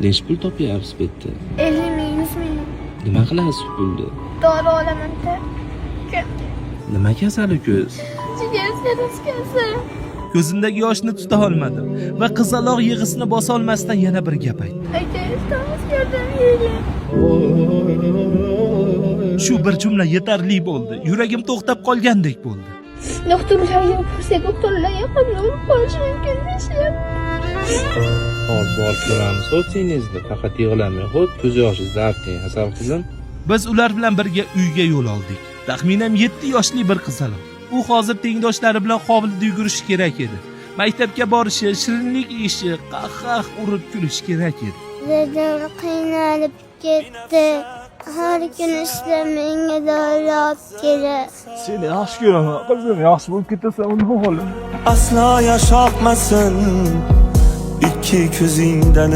Necha pul topyapsiz bu yerda? 50 ming, 100 ming. Nima qilasiz pulni? Dori olaman-da. Nima kasali ko'z? Jigar serishkasi. Ko'zimdagi yoshni tuta olmadim va qizaloq yig'isini bosa olmasdan yana bir gap aytdi. Aka, istamaz yordam bering. Shu bir jumla yetarli bo'ldi. Yuragim to'xtab qolgandek bo'ldi. Doktorlarga borsak, doktorlarga qabul qilish mumkin deyishyapti. Hozir borib ko'ramiz o'zingizni, faqat yig'lamang. Xo'p, ko'z yoshingizni arting, asal qizim. Biz ular bilan birga uyga yo'l oldik. Taxminan 7 yoshli bir qizaloq. U hozir tengdoshlari bilan hovlida yugurishi kerak edi. Maktabga borishi, shirinlik yeyishi, qahqah urib kulishi kerak edi. Dadam qiynalib ketdi. Har kuni ishlab menga dori olib keladi. Seni yaxshi ko'raman qizim, yaxshi bo'lib ketasan uni holim. Asla yaşatmasın iki ko'zingdan